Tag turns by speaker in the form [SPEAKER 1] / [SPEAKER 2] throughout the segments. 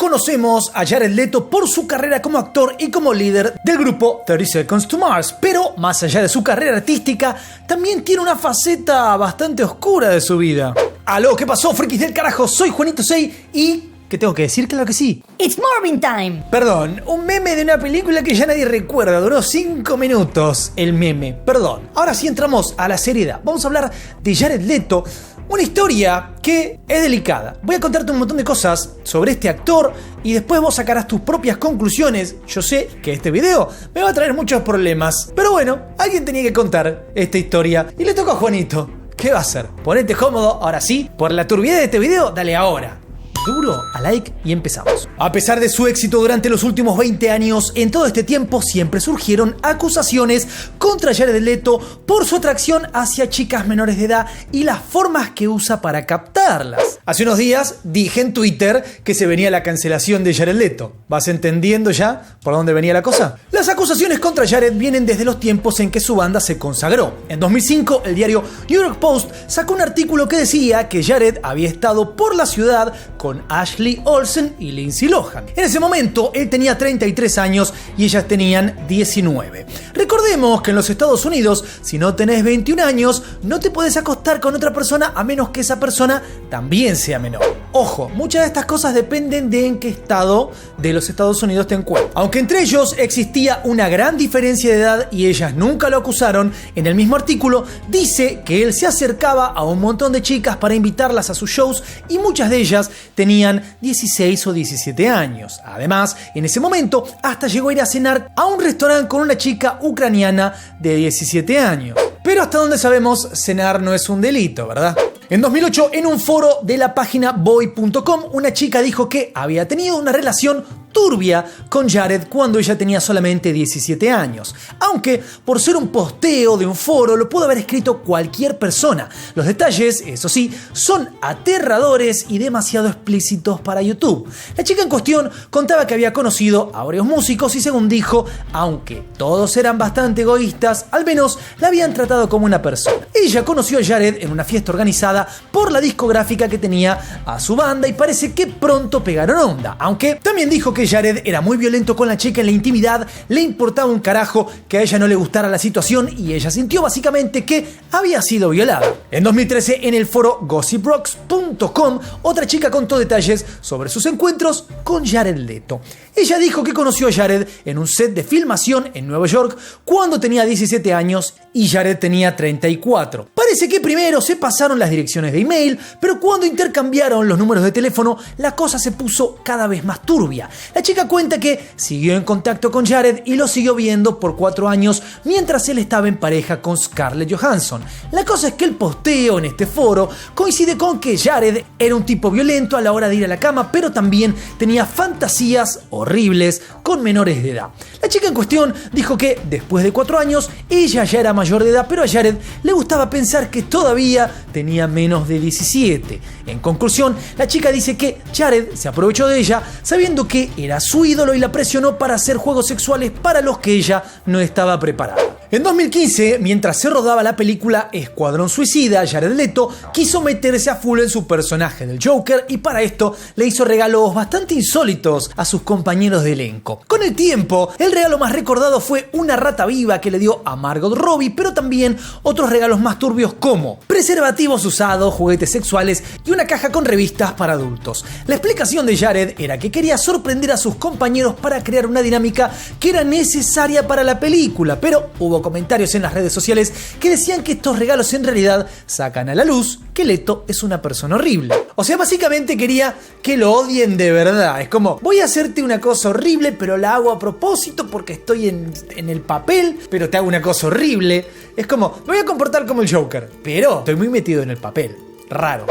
[SPEAKER 1] conocemos a Jared Leto por su carrera como actor y como líder del grupo 30 Seconds to Mars, pero más allá de su carrera artística, también tiene una faceta bastante oscura de su vida. Aló, ¿qué pasó, frikis del carajo? Soy Juanito Sei y... ¿qué tengo que decir? Claro que sí.
[SPEAKER 2] It's Morbin Time.
[SPEAKER 1] Perdón, un meme de una película que ya nadie recuerda. Duró 5 minutos el meme. Perdón. Ahora sí entramos a la seriedad. Vamos a hablar de Jared Leto. Una historia que es delicada. Voy a contarte un montón de cosas sobre este actor y después vos sacarás tus propias conclusiones. Yo sé que este video me va a traer muchos problemas. Pero bueno, alguien tenía que contar esta historia y le tocó a Juanito. ¿Qué va a hacer? Ponete cómodo, ahora sí. Por la turbidez de este video, dale ahora duro a like y empezamos. A pesar de su éxito durante los últimos 20 años, en todo este tiempo siempre surgieron acusaciones contra Jared Leto por su atracción hacia chicas menores de edad y las formas que usa para captarlas. Hace unos días dije en Twitter que se venía la cancelación de Jared Leto. ¿Vas entendiendo ya por dónde venía la cosa? Las acusaciones contra Jared vienen desde los tiempos en que su banda se consagró. En 2005, el diario New York Post sacó un artículo que decía que Jared había estado por la ciudad con Ashley Olsen y Lindsay Lohan. En ese momento, él tenía 33 años y ellas tenían 19. Recordemos que en los Estados Unidos, si no tenés 21 años, no te puedes acostar con otra persona a menos que esa persona también sea menor. Ojo, muchas de estas cosas dependen de en qué estado de los Estados Unidos te encuentras. Aunque entre ellos existía una gran diferencia de edad y ellas nunca lo acusaron, en el mismo artículo dice que él se acercaba a un montón de chicas para invitarlas a sus shows y muchas de ellas tenían 16 o 17 años. Además, en ese momento hasta llegó a ir a cenar a un restaurante con una chica ucraniana de 17 años. Pero hasta donde sabemos, cenar no es un delito, ¿verdad? En 2008, en un foro de la página boy.com, una chica dijo que había tenido una relación turbia con Jared cuando ella tenía solamente 17 años. Aunque, por ser un posteo de un foro, lo pudo haber escrito cualquier persona. Los detalles, eso sí, son aterradores y demasiado explícitos para YouTube. La chica en cuestión contaba que había conocido a varios músicos y, según dijo, aunque todos eran bastante egoístas, al menos la habían tratado como una persona. Ella conoció a Jared en una fiesta organizada por la discográfica que tenía a su banda y parece que pronto pegaron onda, aunque también dijo que Jared era muy violento con la chica en la intimidad, le importaba un carajo que a ella no le gustara la situación y ella sintió básicamente que había sido violada. En 2013, en el foro gossiprocks.com, otra chica contó detalles sobre sus encuentros con Jared Leto. Ella dijo que conoció a Jared en un set de filmación en Nueva York cuando tenía 17 años y Jared tenía 34. Parece que primero se pasaron las direcciones de email, pero cuando intercambiaron los números de teléfono, la cosa se puso cada vez más turbia. La chica cuenta que siguió en contacto con Jared y lo siguió viendo por 4 años mientras él estaba en pareja con Scarlett Johansson. La cosa es que el posteo en este foro coincide con que Jared era un tipo violento a la hora de ir a la cama, pero también tenía fantasías horribles con menores de edad. La chica en cuestión dijo que después de 4 años ella ya era mayor de edad, pero a Jared le gustaba pensar que todavía tenía menos de 17. En conclusión, la chica dice que Jared se aprovechó de ella sabiendo que era su ídolo y la presionó para hacer juegos sexuales para los que ella no estaba preparada. En 2015, mientras se rodaba la película Escuadrón Suicida, Jared Leto quiso meterse a full en su personaje del Joker y para esto le hizo regalos bastante insólitos a sus compañeros de elenco. Con el tiempo, el regalo más recordado fue una rata viva que le dio a Margot Robbie, pero también otros regalos más turbios como preservativos usados, juguetes sexuales y una caja con revistas para adultos. La explicación de Jared era que quería sorprender a sus compañeros para crear una dinámica que era necesaria para la película, pero hubo comentarios en las redes sociales que decían que estos regalos en realidad sacan a la luz que Leto es una persona horrible. O sea, básicamente quería que lo odien de verdad. Es como, voy a hacerte una cosa horrible, pero la hago a propósito porque estoy en el papel, pero te hago una cosa horrible. Es como, me voy a comportar como el Joker, pero estoy muy metido en el papel. Raro.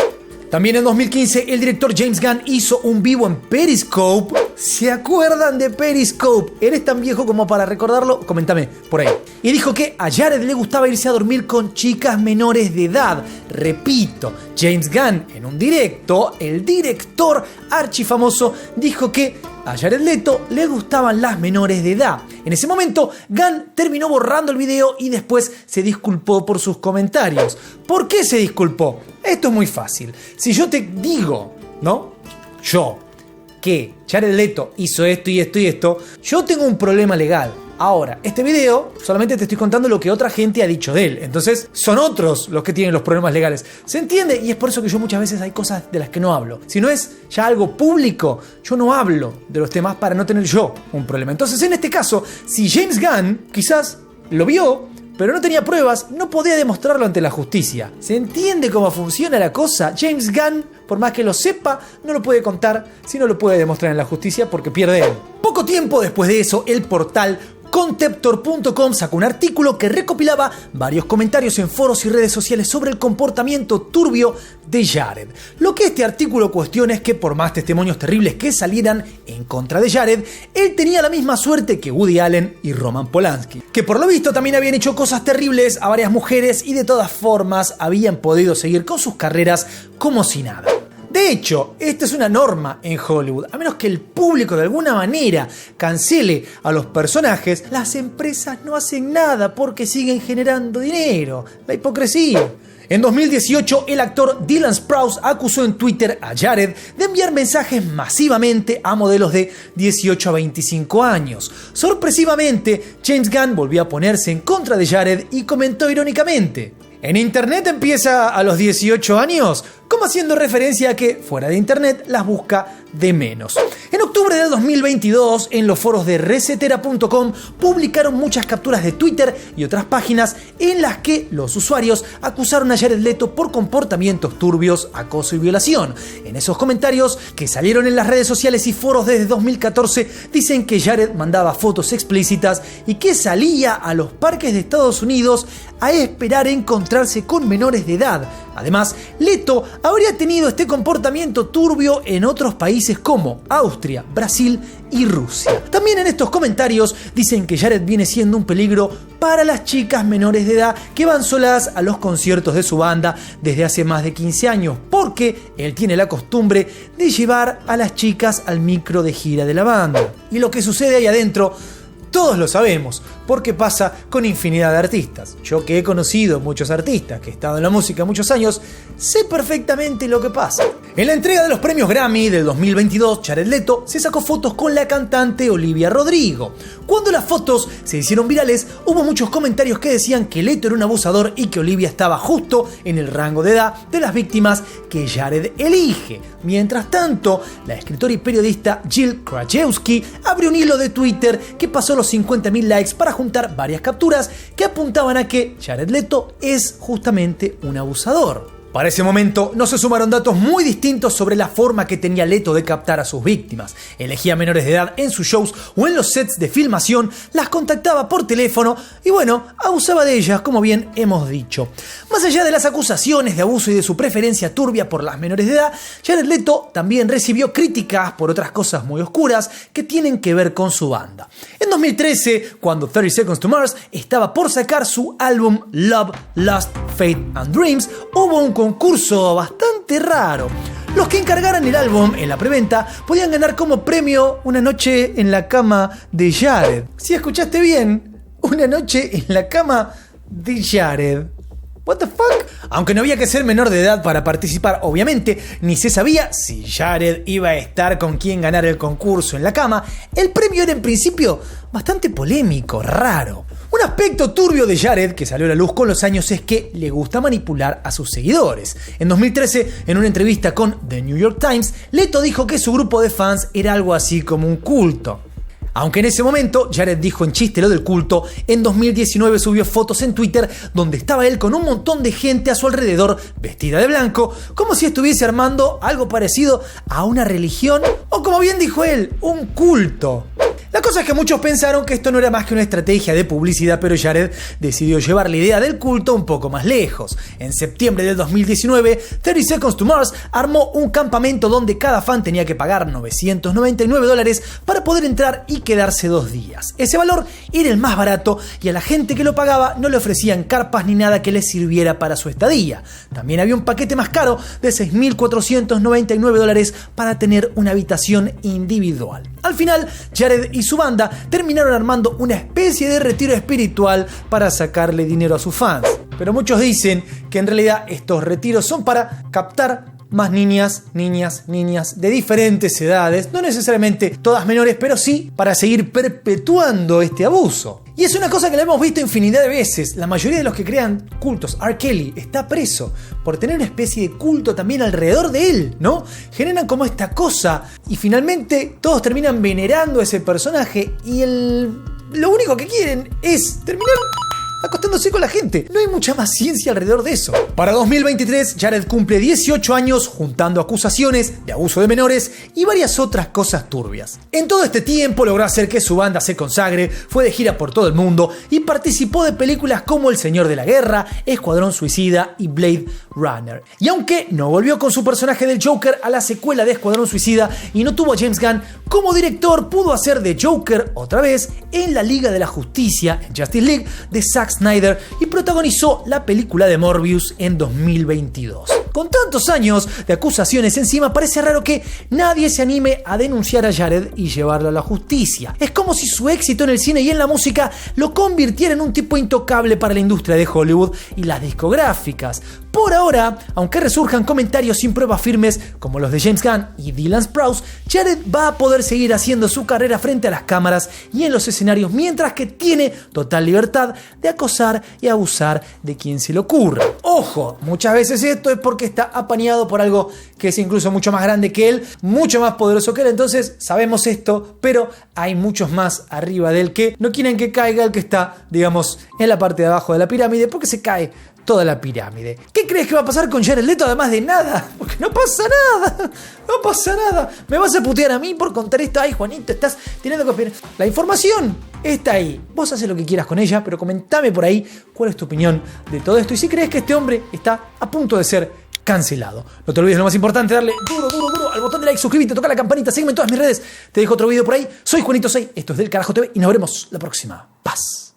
[SPEAKER 1] También en 2015, el director James Gunn hizo un vivo en Periscope. ¿Se acuerdan de Periscope? ¿Eres tan viejo como para recordarlo? Coméntame por ahí. Y dijo que a Jared le gustaba irse a dormir con chicas menores de edad. Repito, James Gunn en un directo, el director archifamoso, dijo que a Jared Leto le gustaban las menores de edad. En ese momento, Gunn terminó borrando el video y después se disculpó por sus comentarios. ¿Por qué se disculpó? Esto es muy fácil. Si yo te digo, ¿no? Yo que Jared Leto hizo esto y esto y esto, yo tengo un problema legal. Ahora, este video solamente te estoy contando lo que otra gente ha dicho de él. Entonces, son otros los que tienen los problemas legales. ¿Se entiende? Y es por eso que yo muchas veces hay cosas de las que no hablo. Si no es ya algo público, yo no hablo de los temas para no tener yo un problema. Entonces, en este caso, si James Gunn quizás lo vio, pero no tenía pruebas, no podía demostrarlo ante la justicia. ¿Se entiende cómo funciona la cosa? James Gunn, por más que lo sepa, no lo puede contar si no lo puede demostrar en la justicia porque pierde él. Poco tiempo después de eso, el portal Contemptor.com sacó un artículo que recopilaba varios comentarios en foros y redes sociales sobre el comportamiento turbio de Jared. Lo que este artículo cuestiona es que por más testimonios terribles que salieran en contra de Jared, él tenía la misma suerte que Woody Allen y Roman Polanski, que por lo visto también habían hecho cosas terribles a varias mujeres y de todas formas habían podido seguir con sus carreras como si nada. De hecho, esta es una norma en Hollywood. A menos que el público de alguna manera cancele a los personajes, las empresas no hacen nada porque siguen generando dinero. La hipocresía. En 2018, el actor Dylan Sprouse acusó en Twitter a Jared de enviar mensajes masivamente a modelos de 18 a 25 años. Sorpresivamente, James Gunn volvió a ponerse en contra de Jared y comentó irónicamente: ¿en internet empieza a los 18 años? Como haciendo referencia a que fuera de internet las busca de menos. En octubre del 2022, en los foros de resetera.com publicaron muchas capturas de Twitter y otras páginas en las que los usuarios acusaron a Jared Leto por comportamientos turbios, acoso y violación. En esos comentarios, que salieron en las redes sociales y foros desde 2014, dicen que Jared mandaba fotos explícitas y que salía a los parques de Estados Unidos a esperar encontrarse con menores de edad. Además, Leto habría tenido este comportamiento turbio en otros países como Austria, Brasil y Rusia. También en estos comentarios dicen que Jared viene siendo un peligro para las chicas menores de edad que van solas a los conciertos de su banda desde hace más de 15 años, porque él tiene la costumbre de llevar a las chicas al micro de gira de la banda. Y lo que sucede ahí adentro, todos lo sabemos, porque pasa con infinidad de artistas. Yo que he conocido muchos artistas, que he estado en la música muchos años, sé perfectamente lo que pasa. En la entrega de los premios Grammy del 2022, Jared Leto se sacó fotos con la cantante Olivia Rodrigo. Cuando las fotos se hicieron virales, hubo muchos comentarios que decían que Leto era un abusador y que Olivia estaba justo en el rango de edad de las víctimas que Jared elige. Mientras tanto, la escritora y periodista Jill Krajewski abrió un hilo de Twitter que pasó los 50.000 likes para juntar varias capturas que apuntaban a que Jared Leto es justamente un abusador. Para ese momento no se sumaron datos muy distintos sobre la forma que tenía Leto de captar a sus víctimas. Elegía menores de edad en sus shows o en los sets de filmación, las contactaba por teléfono y bueno, abusaba de ellas, como bien hemos dicho. Más allá de las acusaciones de abuso y de su preferencia turbia por las menores de edad, Jared Leto también recibió críticas por otras cosas muy oscuras que tienen que ver con su banda. En 2013, cuando 30 Seconds to Mars estaba por sacar su álbum Love, Lust, Faith and Dreams, hubo un concurso bastante raro. Los que encargaran el álbum en la preventa podían ganar como premio una noche en la cama de Jared. Si escuchaste bien, una noche en la cama de Jared. What the fuck? Aunque no había que ser menor de edad para participar, obviamente, ni se sabía si Jared iba a estar con quien ganar el concurso en la cama, el premio era en principio bastante polémico, raro. Un aspecto turbio de Jared que salió a la luz con los años es que le gusta manipular a sus seguidores. En 2013, en una entrevista con The New York Times, Leto dijo que su grupo de fans era algo así como un culto. Aunque en ese momento Jared dijo en chiste lo del culto, en 2019 subió fotos en Twitter donde estaba él con un montón de gente a su alrededor vestida de blanco, como si estuviese armando algo parecido a una religión o, como bien dijo él, un culto. La cosa es que muchos pensaron que esto no era más que una estrategia de publicidad, pero Jared decidió llevar la idea del culto un poco más lejos. En septiembre del 2019, 30 Seconds to Mars armó un campamento donde cada fan tenía que pagar $999 para poder entrar y quedarse 2 días. Ese valor era el más barato y a la gente que lo pagaba no le ofrecían carpas ni nada que les sirviera para su estadía. También había un paquete más caro de $6.499 para tener una habitación individual. Al final, Jared y su banda terminaron armando una especie de retiro espiritual para sacarle dinero a sus fans. Pero muchos dicen que en realidad estos retiros son para captar más niñas, de diferentes edades, no necesariamente todas menores, pero sí para seguir perpetuando este abuso. Y es una cosa que la hemos visto infinidad de veces. La mayoría de los que crean cultos, R. Kelly está preso por tener una especie de culto también alrededor de él, ¿no? Generan como esta cosa y finalmente todos terminan venerando a ese personaje y lo único que quieren es terminar acostándose con la gente. No hay mucha más ciencia alrededor de eso. Para 2023, Jared cumple 18 años juntando acusaciones de abuso de menores y varias otras cosas turbias. En todo este tiempo logró hacer que su banda se consagre, fue de gira por todo el mundo y participó de películas como El Señor de la Guerra, Escuadrón Suicida y Blade Runner. Y aunque no volvió con su personaje del Joker a la secuela de Escuadrón Suicida y no tuvo a James Gunn como director, pudo hacer de Joker otra vez en la Liga de la Justicia, en Justice League, de Zack Snyder, y protagonizó la película de Morbius en 2022. Con tantos años de acusaciones encima, parece raro que nadie se anime a denunciar a Jared y llevarlo a la justicia. Es como si su éxito en el cine y en la música lo convirtiera en un tipo intocable para la industria de Hollywood y las discográficas. Por ahora, aunque resurjan comentarios sin pruebas firmes como los de James Gunn y Dylan Sprouse, Jared va a poder seguir haciendo su carrera frente a las cámaras y en los escenarios, mientras que tiene total libertad de acosar y abusar de quien se le ocurra. Ojo, muchas veces esto es porque está apañado por algo que es incluso mucho más grande que él, mucho más poderoso que él, entonces sabemos esto, pero hay muchos más arriba de él que no quieren que caiga el que está, digamos, en la parte de abajo de la pirámide, porque se cae toda la pirámide. ¿Qué crees que va a pasar con Jared Leto además de nada? Porque no pasa nada. No pasa nada. ¿Me vas a putear a mí por contar esto? Ay, Juanito, estás teniendo que opinar. La información está ahí. Vos haces lo que quieras con ella, pero comentame por ahí cuál es tu opinión de todo esto y si crees que este hombre está a punto de ser cancelado. No te olvides lo más importante, darle duro al botón de like, suscríbete, toca la campanita, sígueme en todas mis redes. Te dejo otro video por ahí. Soy Juanito 6, esto es Del Carajo TV y nos veremos la próxima. Paz.